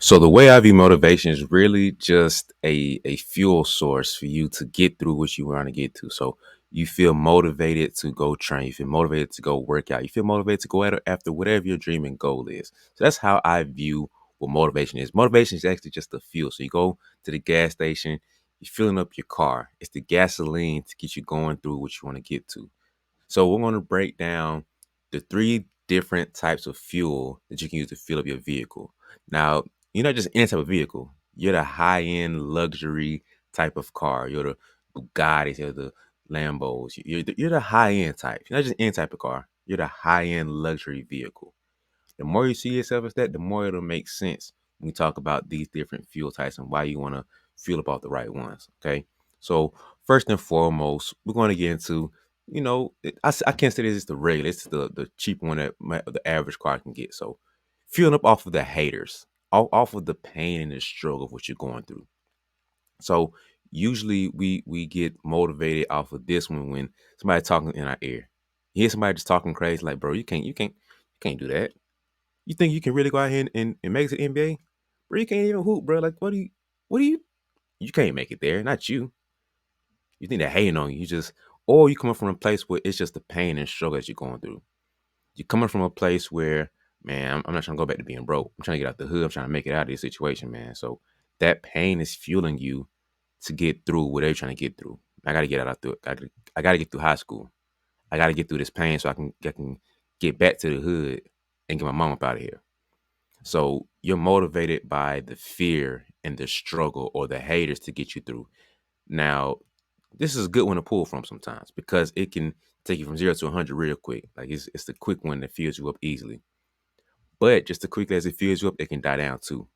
So the way I view motivation is really just a fuel source for you to get through what you want to get to. So you feel motivated to go train, you feel motivated to go work out, you feel motivated to go after whatever your dream and goal is. So that's how I view what motivation is. Motivation is actually just the fuel. So you go to the gas station, you're filling up your car. It's the gasoline to get you going through what you want to get to. So we're going to break down the three different types of fuel that you can use to fill up your vehicle. Now, you're not just any type of vehicle. You're the high-end luxury type of car. You're the Bugattis, you're the Lambos. You're the high-end type. You're not just any type of car. You're the high-end luxury vehicle. The more you see yourself as that, the more it'll make sense when we talk about these different fuel types and why you want to fuel about the right ones. Okay. So first and foremost, we're going to get into, I can't say this is the regular, it's the cheap one that the average car can get. So fueling up off of the haters, off of the pain and the struggle of what you're going through. So usually we get motivated off of this one when somebody talking in our ear. You hear somebody just talking crazy, like, bro, you can't do that. You think you can really go out here and make it to the NBA? Bro, you can't even hoop, bro. Like, you can't make it there. Not you. You think they're hating on you. Or you coming from a place where it's just the pain and struggle that you're going through. You're coming from a place where, man, I'm not trying to go back to being broke. I'm trying to get out the hood. I'm trying to make it out of this situation, man. So that pain is fueling you to get through whatever you're trying to get through. I got to get out through it. I got to get through high school. I got to get through this pain so I can get back to the hood and get my mom up out of here. So you're motivated by the fear and the struggle or the haters to get you through. Now, this is a good one to pull from sometimes because it can take you from 0 to 100 real quick. Like it's the quick one that fills you up easily. But just as quickly as it fills you up, it can die down too.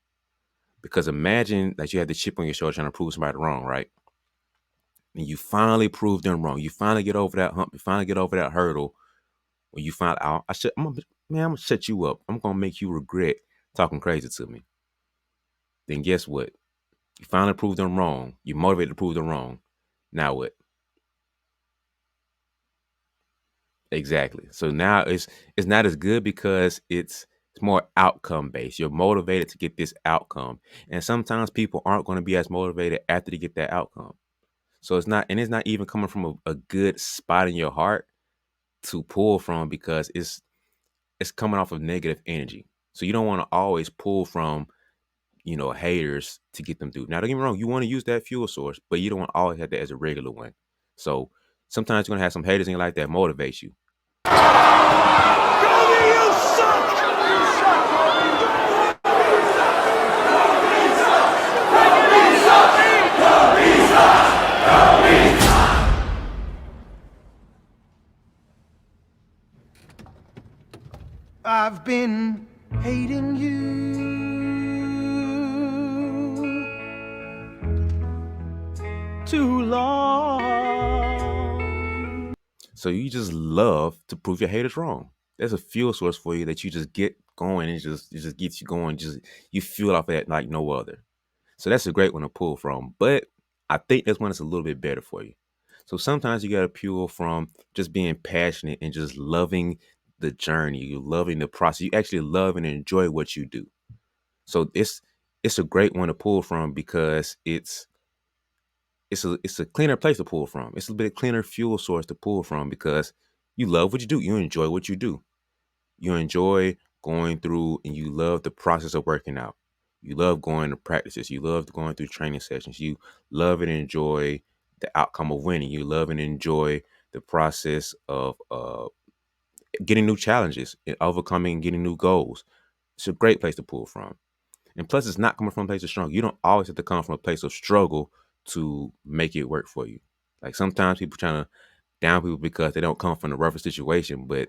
Because imagine that you had the chip on your shoulder trying to prove somebody wrong, right? And you finally prove them wrong. You finally get over that hump. You finally get over that hurdle. When you find out, I'm gonna shut you up. I'm gonna make you regret talking crazy to me. Then guess what? You finally proved them wrong. You're motivated to prove them wrong. Now what? Exactly. So now it's not as good because it's more outcome based. You're motivated to get this outcome. And sometimes people aren't going to be as motivated after they get that outcome. So it's not even coming from a good spot in your heart to pull from because it's coming off of negative energy. So you don't want to always pull from haters to get them through. Now, don't get me wrong, you want to use that fuel source, but you don't want to always have that as a regular one. So sometimes you're gonna have some haters in your life that motivate you. I've been hating you too long. So you just love to prove your haters wrong. There's a fuel source for you that you just get going and it just gets you going. Just you feel off of that like no other. So that's a great one to pull from. But I think this one is a little bit better for you. So sometimes you gotta pull from just being passionate and just loving the journey. You loving the process. You actually love and enjoy what you do. So it's a great one to pull from because it's a cleaner place to pull from. It's a bit cleaner fuel source to pull from because you love what you do. You enjoy what you do. You enjoy going through and you love the process of working out. You love going to practices. You love going through training sessions. You love and enjoy the outcome of winning. You love and enjoy the process of getting new challenges and overcoming and getting new goals. It's a great place to pull from. And plus, it's not coming from a place of struggle. You don't always have to come from a place of struggle to make it work for you. Like sometimes people trying to down people because they don't come from the roughest situation, but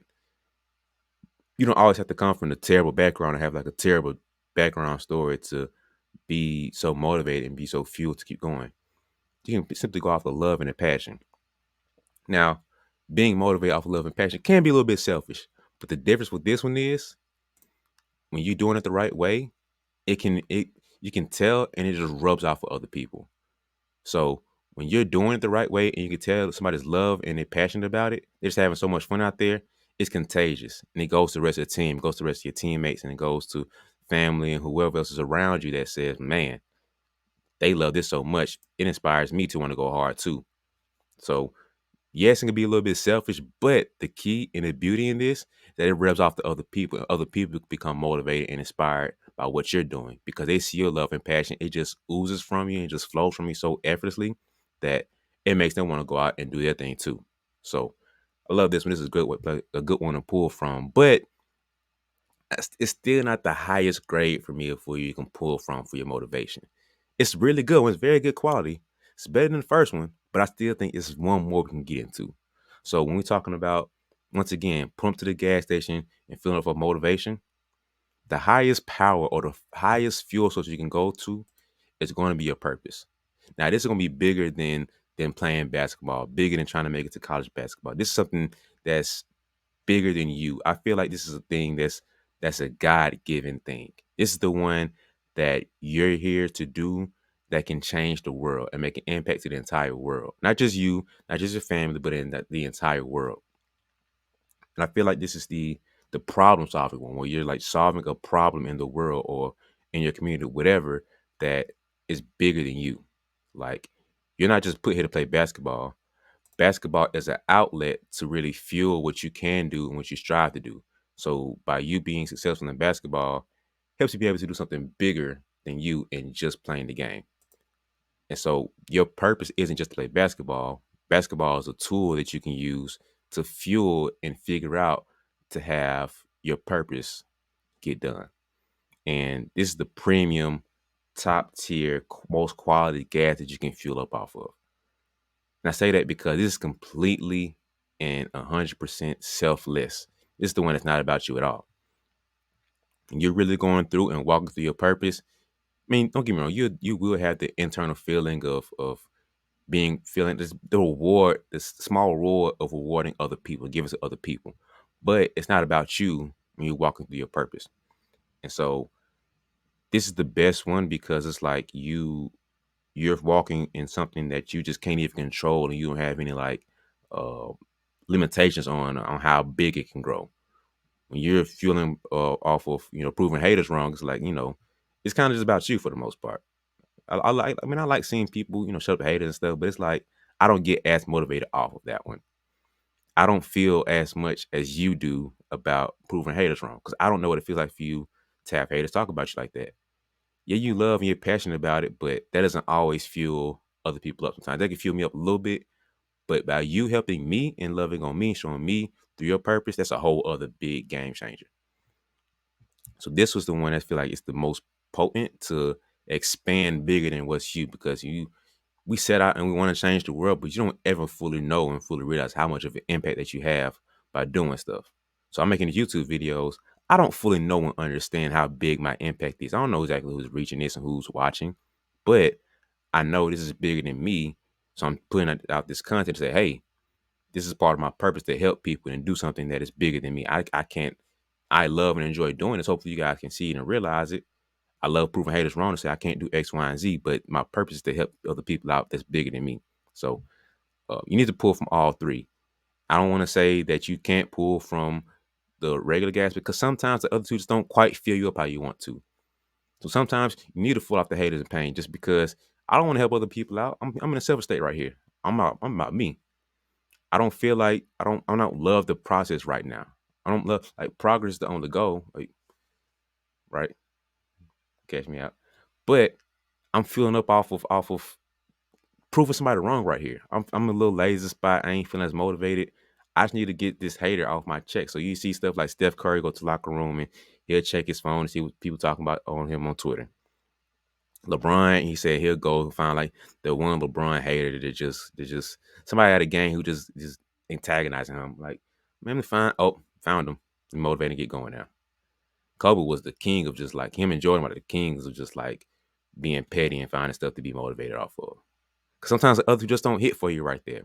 you don't always have to come from a terrible background and have like a terrible background story to be so motivated and be so fueled to keep going. You can simply go off of love and a passion. Now, being motivated off of love and passion can be a little bit selfish, but the difference with this one is when you're doing it the right way, it you can tell and it just rubs off for other people. So when you're doing it the right way and you can tell somebody's love and they're passionate about it, they're just having so much fun out there, it's contagious. And it goes to the rest of the team, it goes to the rest of your teammates, and it goes to family and whoever else is around you that says, man, they love this so much, it inspires me to want to go hard too. So yes, it can be a little bit selfish, but the key and the beauty in this that it rubs off to other people. And other people become motivated and inspired by what you're doing because they see your love and passion. It just oozes from you and just flows from you so effortlessly that it makes them want to go out and do their thing too. So I love this one. This is a good one to pull from, but it's still not the highest grade for me for you can pull from for your motivation. It's really good. It's very good quality. It's better than the first one, but I still think it's one more we can get into. So when we're talking about, once again, pull up to the gas station and filling up for motivation, the highest power or the highest fuel source you can go to is going to be your purpose. Now, this is going to be bigger than playing basketball, bigger than trying to make it to college basketball. This is something that's bigger than you. I feel like this is a thing that's a God-given thing. This is the one that you're here to do that can change the world and make an impact to the entire world. Not just you, not just your family, but in the entire world. And I feel like this is the problem solving one where you're like solving a problem in the world or in your community, whatever that is bigger than you. Like you're not just put here to play basketball. Basketball is an outlet to really fuel what you can do and what you strive to do. So by you being successful in basketball helps you be able to do something bigger than you in just playing the game. And so your purpose isn't just to play basketball. Basketball is a tool that you can use to fuel and figure out to have your purpose get done. And this is the premium, top tier, most quality gas that you can fuel up off of. And I say that because this is completely and 100% selfless. This is the one that's not about you at all. And you're really going through and walking through your purpose. I mean, don't get me wrong. You will have the internal feeling of being feeling this the reward, this small reward of rewarding other people, giving to other people. But it's not about you when you're walking through your purpose. And so this is the best one because it's like you're walking in something that you just can't even control and you don't have any like uh limitations on how big it can grow. When you're fueling off of proving haters wrong, it's like it's kind of just about you for the most part. I like seeing people shut up to haters and stuff, but it's like I don't get as motivated off of that one. I don't feel as much as you do about proving haters wrong because I don't know what it feels like for you to have haters talk about you like that. Yeah, you love and you're passionate about it, but that doesn't always fuel other people up. Sometimes they can fuel me up a little bit, but by you helping me and loving on me, showing me through your purpose, that's a whole other big game changer. So this was the one that I feel like it's the most potent to expand bigger than what's you because we set out and we want to change the world, but you don't ever fully know and fully realize how much of an impact that you have by doing stuff. So I'm making these YouTube videos. I don't fully know and understand how big my impact is. I don't know exactly who's reaching this and who's watching, but I know this is bigger than me. So I'm putting out this content to say, hey, this is part of my purpose to help people and do something that is bigger than me. I can't, I love and enjoy doing this. Hopefully you guys can see it and realize it. I love proving haters wrong to say I can't do X, Y, and Z, but my purpose is to help other people out that's bigger than me. So you need to pull from all three. I don't want to say that you can't pull from the regular gas because sometimes the other two just don't quite fill you up how you want to. So sometimes you need to pull off the haters and pain just because I don't want to help other people out. I'm in a selfish state right here. I'm about me. I don't feel like I don't love the process right now. I don't love like progress is the only goal. Like, right? Catch me out. But I'm feeling up off of proving somebody wrong right here. I'm a little lazy spot. I ain't feeling as motivated. I just need to get this hater off my check. So you see stuff like Steph Curry go to the locker room and he'll check his phone and see what people talking about on him on Twitter. LeBron, he said he'll go find like the one LeBron hater that just somebody at a game who just antagonizing him. Like, man, me find found him. Motivated to get going now. Kobe was the king of just like him and Jordan were the kings of just like being petty and finding stuff to be motivated off of. Because sometimes the others just don't hit for you right there.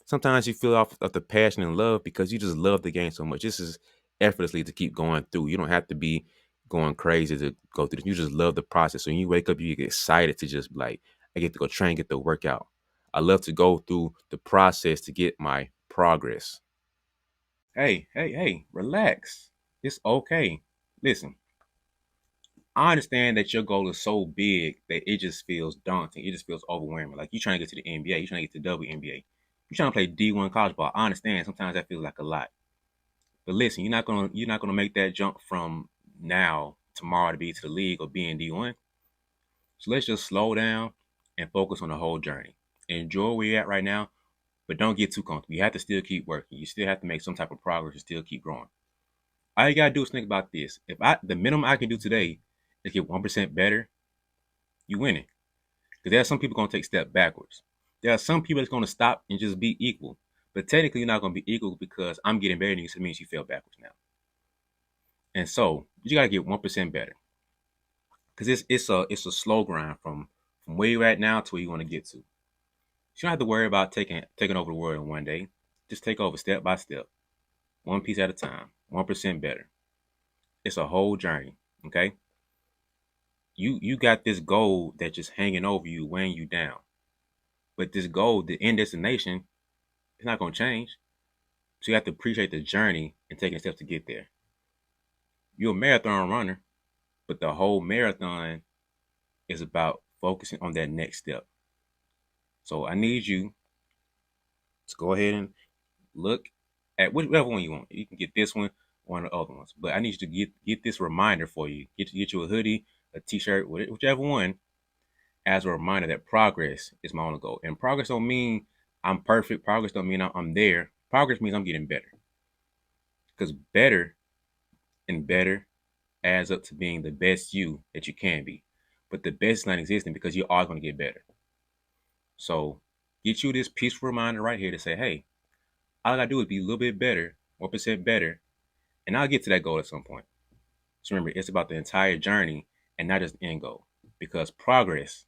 Sometimes you feel off of the passion and love because you just love the game so much. This is effortlessly to keep going through. You don't have to be going crazy to go through this. You just love the process. So when you wake up, you get excited to just like, I get to go train, get the workout. I love to go through the process to get my progress. Hey, relax. It's okay. Listen, I understand that your goal is so big that it just feels daunting. It just feels overwhelming. Like you trying to get to the NBA, you trying to get to WNBA, you trying to play D1 college ball. I understand sometimes that feels like a lot. But listen, you're not gonna make that jump from now tomorrow to be to the league or be in D1. So let's just slow down and focus on the whole journey. Enjoy where you're at right now, but don't get too comfortable. You have to still keep working. You still have to make some type of progress and still keep growing. All you gotta do is think about this. If the minimum I can do today is get 1% better, you winning. Because there are some people gonna take a step backwards. There are some people that's gonna stop and just be equal. But technically, you're not gonna be equal because I'm getting better than you, so it means you fell backwards now. And so you gotta get 1% better. Because it's a slow grind from where you're at now to where you want to get to. You don't have to worry about taking over the world in one day. Just take over step by step, one piece at a time, 1% better. It's a whole journey. Okay, you got this goal that's just hanging over you, weighing you down. But this goal, the end destination, it's not gonna change. So you have to appreciate the journey and taking steps to get there. You're a marathon runner, but the whole marathon is about focusing on that next step. So I need you to go ahead and look at whichever one you want. You can get this one, one of the other ones. But I need you to get this reminder for you. Get you a hoodie, a t-shirt, whichever one, as a reminder that progress is my only goal. And progress don't mean I'm perfect. Progress don't mean I'm there. Progress means I'm getting better. Because better and better adds up to being the best you that you can be. But the best is not existing because you're always going to get better. So get you this peaceful reminder right here to say, hey, all I gotta do is be a little bit better, 1% better, and I'll get to that goal at some point. So remember, it's about the entire journey and not just the end goal, because progress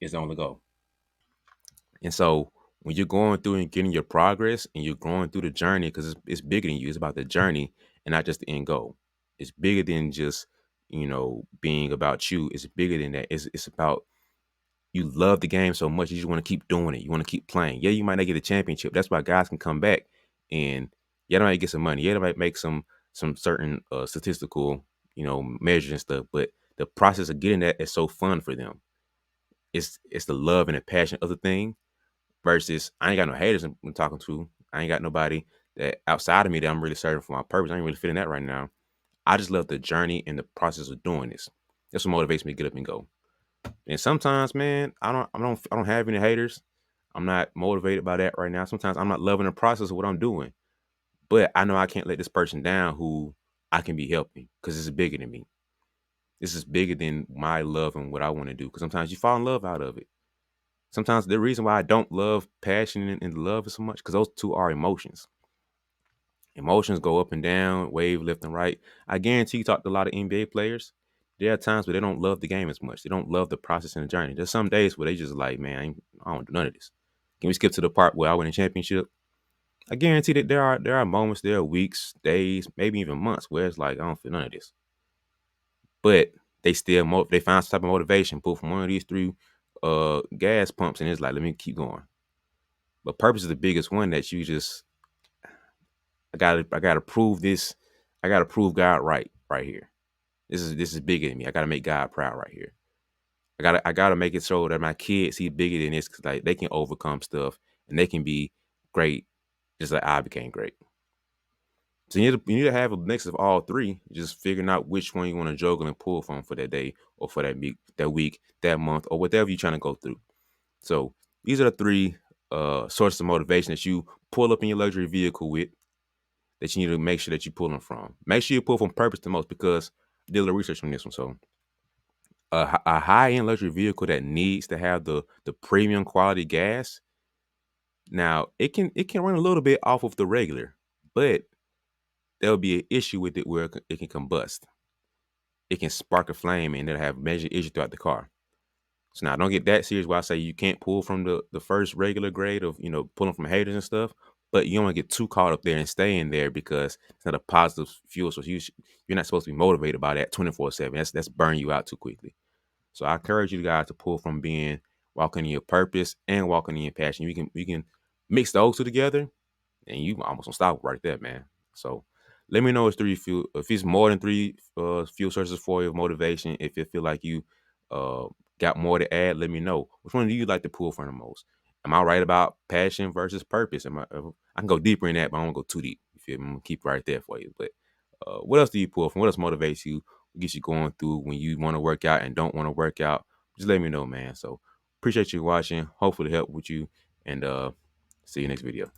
is the only goal. And so when you're going through and getting your progress and you're going through the journey, because it's bigger than you, it's about the journey and not just the end goal. It's bigger than just being about you. It's bigger than that. It's about you love the game so much you just want to keep doing it. You want to keep playing. Yeah, you might not get a championship. That's why guys can come back and yeah, they might get some money. Yeah, they might make some certain statistical measures and stuff. But the process of getting that is so fun for them. It's the love and the passion of the thing versus I ain't got no haters I'm talking to. I ain't got nobody that outside of me that I'm really searching for my purpose. I ain't really feeling that right now. I just love the journey and the process of doing this. That's what motivates me to get up and go. And sometimes, man, I don't have any haters. I'm not motivated by that right now. Sometimes I'm not loving the process of what I'm doing. But I know I can't let this person down who I can be helping because this is bigger than me. This is bigger than my love and what I want to do. Because sometimes you fall in love out of it. Sometimes the reason why I don't love passion and love so much because those two are emotions. Emotions go up and down, wave left and right. I guarantee you talk to a lot of NBA players. There are times where they don't love the game as much. They don't love the process and the journey. There's some days where they just like, man, I don't do none of this. Can we skip to the part where I win a championship? I guarantee that there are moments, there are weeks, days, maybe even months where it's like I don't feel none of this. But they still they find some type of motivation, pull from one of these three gas pumps, and it's like, let me keep going. But purpose is the biggest one that you just I gotta prove this. I gotta prove God right here. This is bigger than me. I gotta make God proud right here. I gotta make it so that my kids see bigger than this because like they can overcome stuff and they can be great just like I became great. So you need to have a mix of all three, just figuring out which one you want to juggle and pull from for that day or for that week, that month, or whatever you're trying to go through. So these are the three sources of motivation that you pull up in your luxury vehicle with that you need to make sure that you pull them from. Make sure you pull from purpose the most because I did a little research on this one. So a high end luxury vehicle that needs to have the premium quality gas. Now it can run a little bit off of the regular, but there'll be an issue with it where it can combust. It can spark a flame and it'll have major issues throughout the car. So now don't get that serious where I say you can't pull from the first regular grade of pulling from haters and stuff, but you don't want to get too caught up there and stay in there because it's not a positive fuel source. You're not supposed to be motivated by that 24/7. That's burn you out too quickly. So I encourage you guys to pull from being walking in your purpose and walking in your passion. You can mix those two together and you almost unstoppable right there, man. So Let me know it's three fuel. If it's more than three fuel sources for your motivation, if you feel like you uh got more to add, let me know. Which one do you like to pull from the most? Am I right about passion versus purpose? I can go deeper in that, but I won't go too deep. You feel me? I'm gonna keep it right there for you. But what else do you pull from? What else motivates you? What gets you going through when you want to work out and don't want to work out? Just let me know, man. So appreciate you watching. Hopefully help with you, and see you next video.